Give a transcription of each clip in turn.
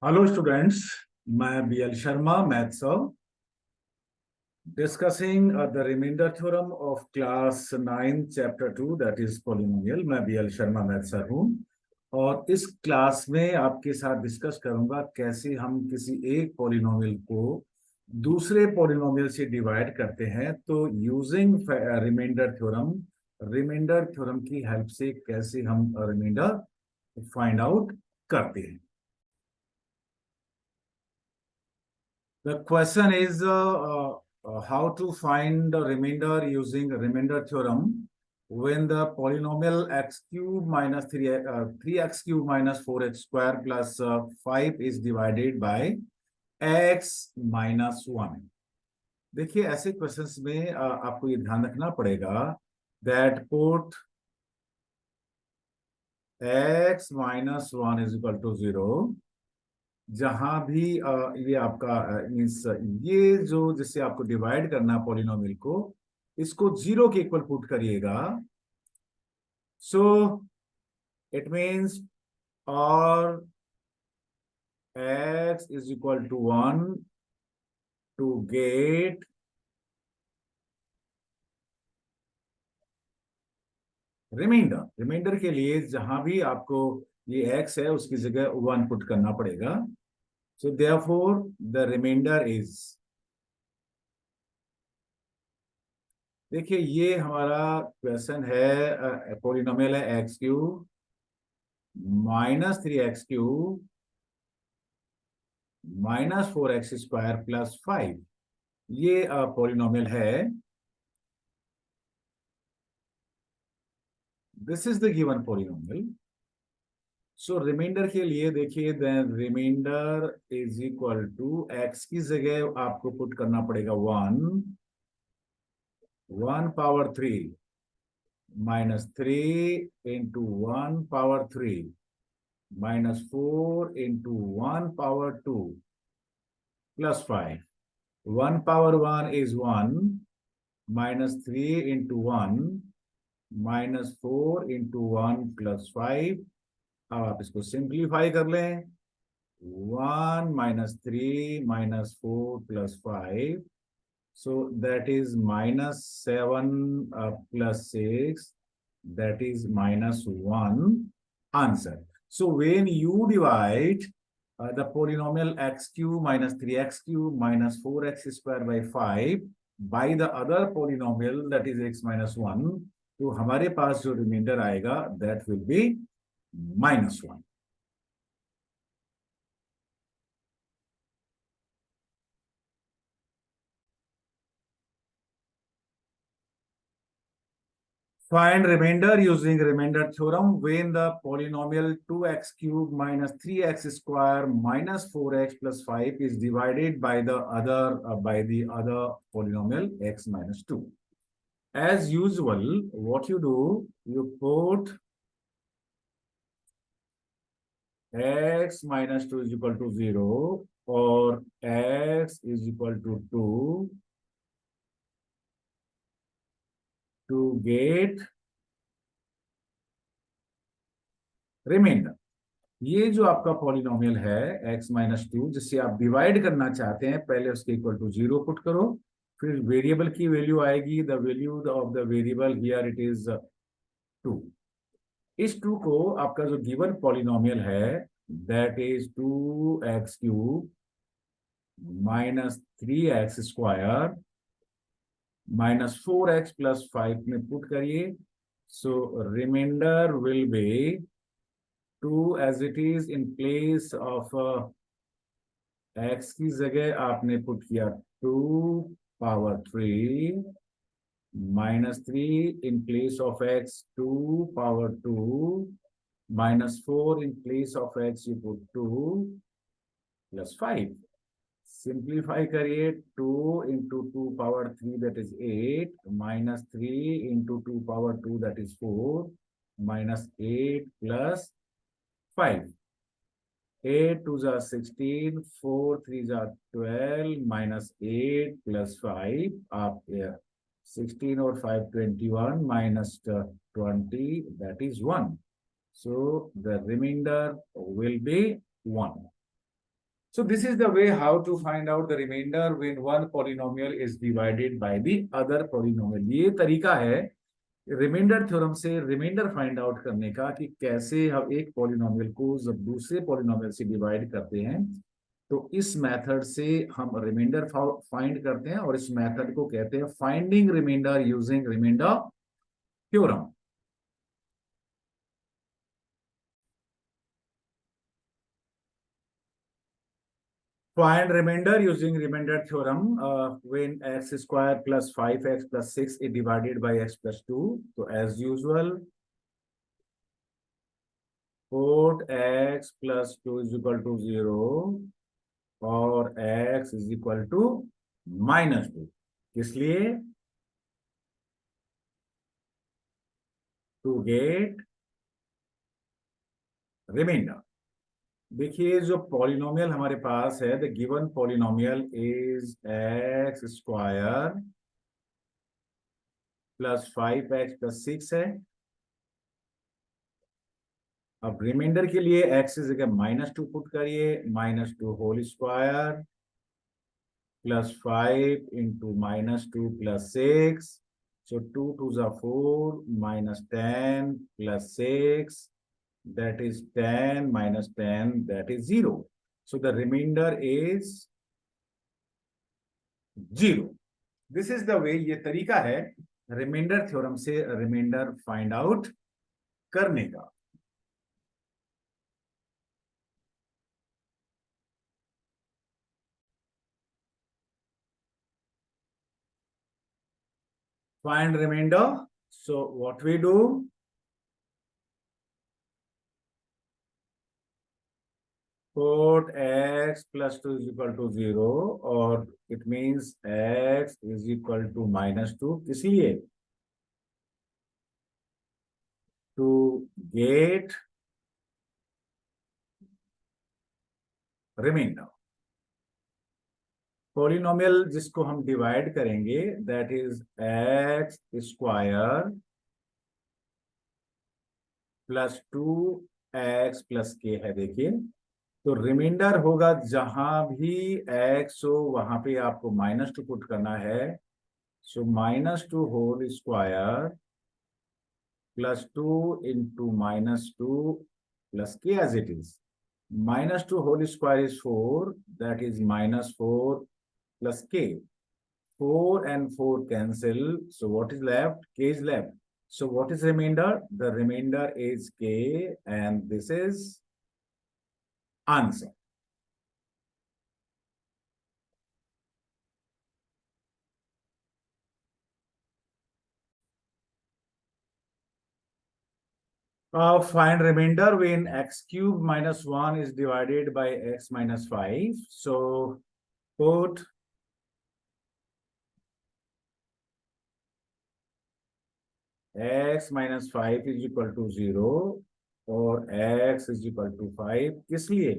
Hello students, मैं BL Sharma, maths sir, discussing the remainder theorem of class 9 chapter 2 that is polynomial. मैं BL Sharma, maths sir हूँ और इस class में आपके साथ डिस्कस करूंगा कैसे हम किसी एक पॉलिनोमियल को दूसरे पॉलिनोमियल से डिवाइड करते हैं। तो यूजिंग रिमाइंडर थ्योरम की हेल्प से कैसे हम रिमाइंडर फाइंड आउट करते हैं। The question is how to find the remainder using remainder theorem when the polynomial x cube minus 3x cube minus 4x square plus 5 is divided by x minus 1. देखिए, ऐसे questions में आपको ये ध्यान रखना पड़ेगा that put x minus 1 is equal to 0. जहां भी ये आपका मीन्स ये जो जिससे आपको डिवाइड करना पॉलिनोमियल को, इसको 0 के इक्वल पुट करिएगा। सो इट मीन्स और x is equal to 1 to get remainder के लिए जहां भी आपको ये x है उसकी जगह 1 पुट करना पड़ेगा। So therefore the remainder is, देखिए ये हमारा क्वेश्चन है, पॉलिनोमियल है x cube minus 3x cube minus 4x square plus 5। ये पॉलिनोमियल है। This is the given polynomial. So remainder के लिए देखिए, then remainder is equal to x की जगह आपको पुट करना पड़ेगा 1 power 3 minus 3 into 1 power 3 minus 4 into 1 power 2 plus 5. 1 power 1 is 1 minus 3 into 1 minus 4 into 1 plus 5. अब आप इसको सिंप्लीफाई कर लें। 1 minus 3 minus 4 plus 5. So that is minus 7 plus 6. That is minus 1 answer. So when you divide the polynomial x cube minus 3x cube minus 4x square by 5 by the other polynomial that is x minus 1, तो हमारे पास जो reminder आएगा that will be minus 1. Find remainder using remainder theorem when the polynomial 2x cube minus 3x square minus 4x plus 5 is divided by the other polynomial x minus 2. As usual, what you do, you put x minus 2 is equal to 0 or x is equal to 2 to get remainder. ये जो आपका polynomial है x minus 2 जिससे आप divide करना चाहते हैं, पहले उसके इक्वल टू 0 पुट करो, फिर वेरिएबल की वैल्यू आएगी। The value of the variable here it is 2। इस 2 को आपका जो गिवन पॉलिनोमियल है that is 2x cube minus 3x square minus 4x plus 5 में पुट करिए। So remainder will be 2 as it is in place of x की जगह आपने पुट किया 2 power 3 minus 3 in place of x 2 power 2 minus 4 in place of x you put 2 plus 5. Simplify करिए। 2 into 2 power 3 that is 8 minus 3 into 2 power 2 that is 4 minus 8 plus 5. 8 2 are 16, 4 3 are 12 minus 8 plus 5. आप 16 और 5 21 minus 20 that is 1. So the remainder will be 1. So this is the way how to find out the remainder when one polynomial is divided by the other polynomial. ये तरीका है remainder theorem से reminder find out करने का कि कैसे हम एक पॉलिनोमियल को जब दूसरे पॉलिनोमियल से डिवाइड करते हैं तो इस मेथड से हम रिमाइंडर फाइंड करते हैं और इस मेथड को कहते हैं finding remainder using remainder theorem. Find remainder using remainder theorem when x square plus 5x plus 6 is divided by x plus 2. So as usual, put x plus 2 is equal to 0 or x is equal to minus 2. इसलिए to get remainder. देखिए जो polynomial हमारे पास है the given polynomial is x square plus 5x plus 6 है. अब reminder के लिए x की जगह -2 पुट करिए. -2 whole square plus 5 into -2 plus 6. So 2 2s are 4 minus 10 plus 6. That is 10 minus 10, that is 0. So the remainder is 0. This is the way, ये तरीका है रिमाइंडर थ्योरम से रिमाइंडर फाइंड आउट करने का. Find remainder. So what we do? Put x plus 2 is equal to 0 or it means x is equal to -2. किस लिए? To get remainder. Polynomial जिसको हम डिवाइड करेंगे that is x square plus 2x plus के है. देखिए तो reminder होगा जहां भी x हो वहां पे आपको -2 पुट करना है. So -2 whole square plus 2 into -2 plus k as it is. -2 whole square is 4, that is -4 plus k. 4 and 4 cancel, so what is left? K is left. So what is remainder? The remainder is k, and this is answer. Find remainder when x cube minus 1 is divided by x minus 5. So put x minus 5 is equal to 0 or x is equal to 5. किस लिए?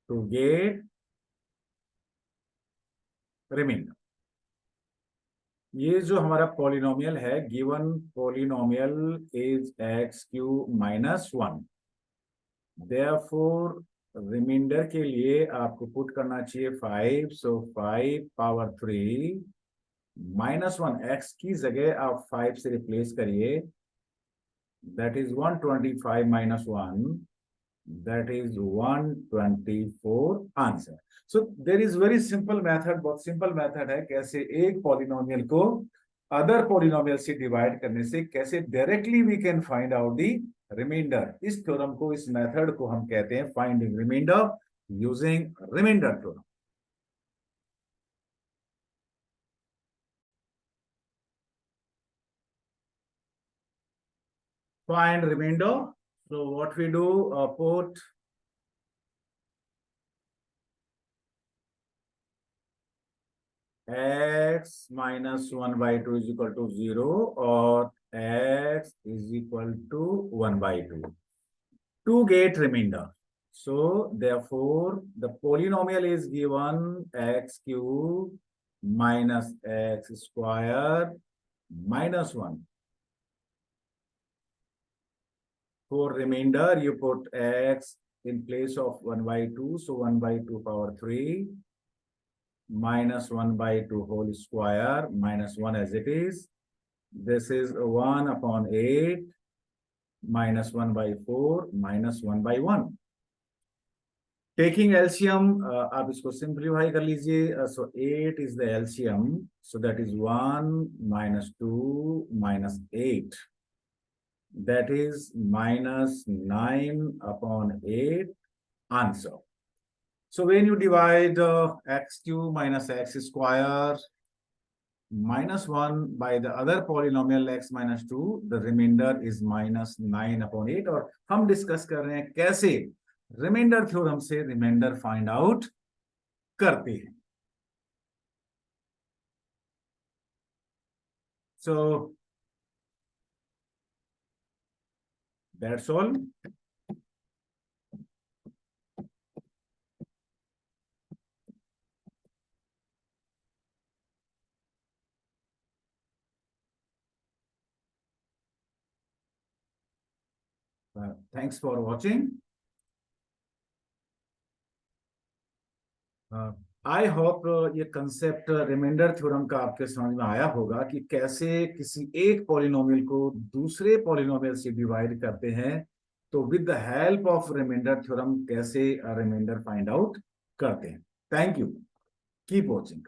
To get remainder. ये जो हमारा polynomial है given polynomial is x cube minus 1. Therefore remainder के लिए आपको put करना चाहिए 5. सो 5 पावर 3 -1. एक्स की जगह आप 5 से रिप्लेस करिए. That is 125 minus 1. That is 124 answer. So there is very simple method. बहुत सिंपल मेथड है कैसे एक पॉलिनोमियल को अदर पॉलिनोमियल से डिवाइड करने से कैसे directly we can find out the remainder. इस थ्योरम को इस मेथड को हम कहते हैं finding remainder using remainder theorem. Find remainder. So what we do, put x minus 1 by 2 is equal to 0 or x is equal to 1 by 2 to get remainder. So therefore the polynomial is given x cube minus x square minus 1. For remainder, you put x in place of 1 by 2. So 1 by 2 power 3 minus 1 by 2 whole square minus 1 as it is. This is 1 upon 8 minus 1 by 4 minus 1 by 1. Taking LCM, आप इसको simplify कर लीजिए. So 8 is the LCM. So that is 1 minus 2 minus 8. That is minus 9 upon 8 answer. So when you divide x cube minus x square minus 1 by the other polynomial x minus 2, the remainder is minus 9 upon 8. और हम discuss कर रहे हैं कैसे remainder theorem से reminder find out करते हैं. So that's all. Thanks for watching. I hope ये कंसेप्ट रिमाइंडर थ्योरम का आपके समझ में आया होगा कि कैसे किसी एक पॉलिनोमियल को दूसरे पॉलिनोमियल से डिवाइड करते हैं, तो with the help of remainder theorem कैसे रिमाइंडर फाइंड आउट करते हैं. Thank you. Keep watching.